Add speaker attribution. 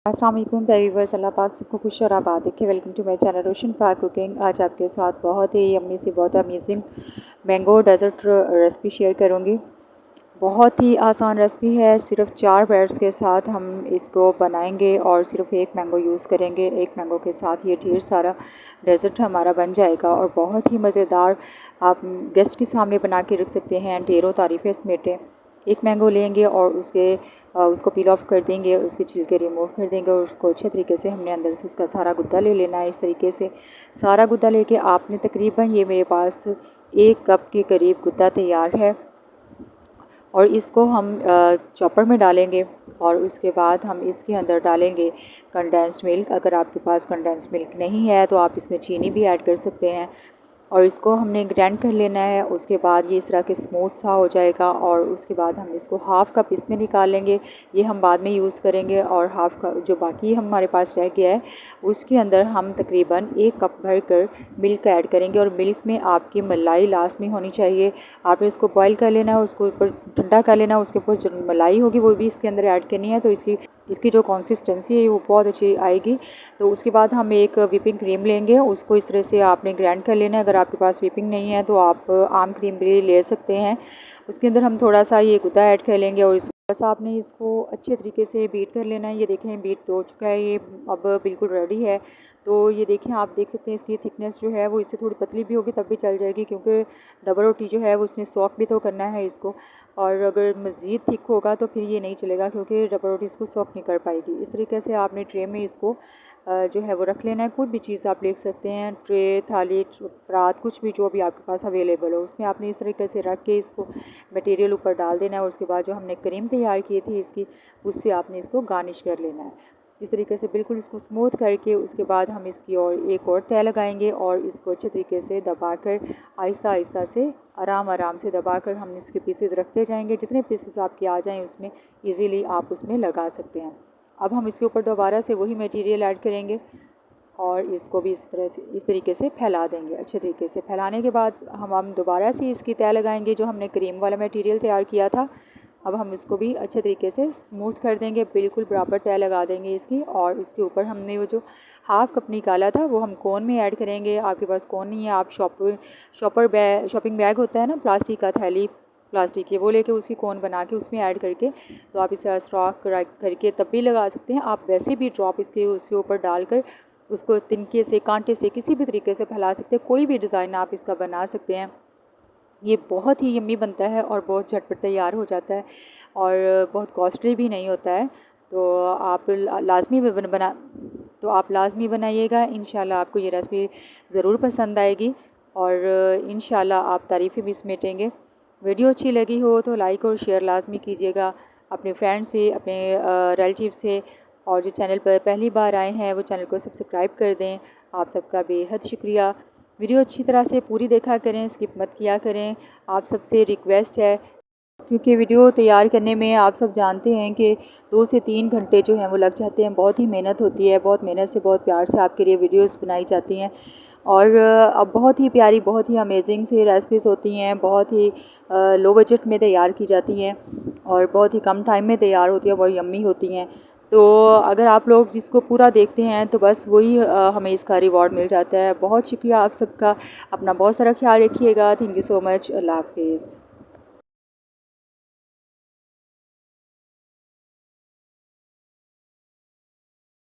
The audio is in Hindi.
Speaker 1: अस्सलाम वालेकुम व्यूअर्स, अल्लाह पाक सबको खुश और आबाद रखे। वेलकम टू माय चैनल रोशन पाक कुकिंग। आज आपके साथ बहुत ही यम्मी सी बहुत amazing mango desert recipe share करूंगी। बहुत ही आसान रेसिपी है। सिर्फ 4 ब्रेड्स के साथ हम इसको बनाएंगे और सिर्फ एक मैंगो यूज़ करेंगे। एक मैंगो के साथ ये ढेर सारा डेजर्ट हमारा बन जाएगा और बहुत ही मज़ेदार आप गेस्ट के सामने बना के रख सकते हैं। ढेरों तारीफ़ें समेटे। एक मैंगो लेंगे और उसको पील ऑफ कर देंगे, उसके छिलके रिमूव कर देंगे और उसको अच्छे तरीके से हमने अंदर से उसका सारा गुद्दा ले लेना है। इस तरीके से सारा गुद्दा लेके आपने तकरीबन ये मेरे पास 1 कप के करीब गुद्दा तैयार है और इसको हम चॉपर में डालेंगे और उसके बाद हम इसके अंदर डालेंगे कंडेंस्ड मिल्क। अगर आपके पास कंडेंस्ड मिल्क नहीं है तो आप इसमें चीनी भी ऐड कर सकते हैं और इसको हमने ग्राइंड कर लेना है। उसके बाद ये इस तरह के स्मूथ सा हो जाएगा और उसके बाद हम इसको हाफ़ कप इसमें निकाल लेंगे। ये हम बाद में यूज़ करेंगे और हाफ़ कप जो बाकी हमारे पास रह गया है उसके अंदर हम तकरीबन 1 कप भर कर मिल्क ऐड करेंगे और मिल्क में आपकी मलाई लास्ट में होनी चाहिए। आपने इसको बॉयल कर लेना है, उसको ऊपर ठंडा कर लेना है, उसके ऊपर जो मलाई होगी वो भी इसके अंदर ऐड करनी है। तो इसकी जो कंसिस्टेंसी है वो बहुत अच्छी आएगी। तो उसके बाद हम एक व्हिपिंग क्रीम लेंगे, उसको इस तरह से आपने ग्राइंड कर लेना है। अगर आपके पास व्हिपिंग नहीं है तो आप आम क्रीम भी ले सकते हैं। उसके अंदर हम थोड़ा सा ये गुदा ऐड कर लेंगे और बस आपने इसको अच्छे तरीके से बीट कर लेना है। ये देखें बीट हो चुका है, ये अब बिल्कुल रेडी है। तो ये देखें, आप देख सकते हैं इसकी थिकनेस जो है वो इससे थोड़ी पतली भी होगी तब भी चल जाएगी, क्योंकि डबल रोटी जो है वो उसने सॉक भी तो करना है इसको। और अगर मज़ीद थिक होगा तो फिर ये नहीं चलेगा, क्योंकि डबल रोटी इसको सॉक नहीं कर पाएगी। इस तरीके से आपने ट्रे में इसको जो है वो रख लेना है। कोई भी चीज़ आप ले सकते हैं, ट्रे, थाली, परात, कुछ भी जो भी आपके पास अवेलेबल हो उसमें आपने इस तरीके से रख के इसको मटेरियल ऊपर डाल देना है और उसके बाद जो हमने क्रीम तैयार की थी इसकी, उससे आपने इसको गार्निश कर लेना है। इस तरीके से बिल्कुल इसको स्मूथ करके उसके बाद हम इसकी और एक और तह लगाएंगे और इसको अच्छे तरीके से दबाकर आहिस्ता आहिस्ता से आराम से दबाकर हम इसके पीसेस रखते जाएंगे। जितने पीसेस आपके आ जाएं उसमें ईज़िली आप उसमें लगा सकते हैं। अब हम इसके ऊपर दोबारा से वही मटेरियल ऐड करेंगे और इसको भी इस तरीके से फैला देंगे। अच्छे तरीके से फैलाने के बाद हम दोबारा से इसकी तह लगाएंगे जो हमने क्रीम वाला मटेरियल तैयार किया था। अब हम इसको भी अच्छे तरीके से स्मूथ कर देंगे, बिल्कुल बराबर तह लगा देंगे इसकी। और इसके ऊपर हमने वो जो हाफ़ कप निकाला था वो हम कोन में ऐड करेंगे। आपके पास कोन नहीं है, आप शॉपिंग बैग होता है ना, प्लास्टिक का थैली प्लास्टिक की, वो लेके उसकी कोन बना के उसमें ऐड करके तो आप इसे स्टॉक करके तब भी लगा सकते हैं। आप वैसे भी ड्रॉप उसके ऊपर डालकर उसको तिनके से, कांटे से, किसी भी तरीके से फैला सकते हैं। कोई भी डिज़ाइन आप इसका बना सकते हैं। ये बहुत ही यम्मी बनता है और बहुत झटपट तैयार हो जाता है और बहुत कॉस्टली भी नहीं होता है। तो आप लाजमी बनाइएगा। इंशाल्लाह आपको ये रेसिपी ज़रूर पसंद आएगी और इंशाल्लाह आप तारीफ़ें भी समेटेंगे। वीडियो अच्छी लगी हो तो लाइक और शेयर लाजमी कीजिएगा अपने फ्रेंड से, अपने रिलेटिव से। और जो चैनल पर पहली बार आए हैं वो चैनल को सब्सक्राइब कर दें। आप सबका बेहद शुक्रिया। वीडियो अच्छी तरह से पूरी देखा करें, स्किप मत किया करें, आप सबसे रिक्वेस्ट है, क्योंकि वीडियो तैयार करने में आप सब जानते हैं कि 2 से 3 घंटे जो हैं वो लग जाते हैं। बहुत ही मेहनत होती है, बहुत मेहनत से, बहुत प्यार से आपके लिए वीडियोस बनाई जाती हैं और अब बहुत ही प्यारी, बहुत ही अमेजिंग सी रेसिपीज़ होती हैं। बहुत ही लो बजट में तैयार की जाती हैं और बहुत ही कम टाइम में तैयार होती है, बहुत यम्मी होती हैं। तो अगर आप लोग जिसको पूरा देखते हैं तो बस वही हमें इसका रिवॉर्ड मिल जाता है। बहुत शुक्रिया आप सबका। अपना बहुत सारा ख्याल रखिएगा। Thank you so much. अल्लाह हाफिज़।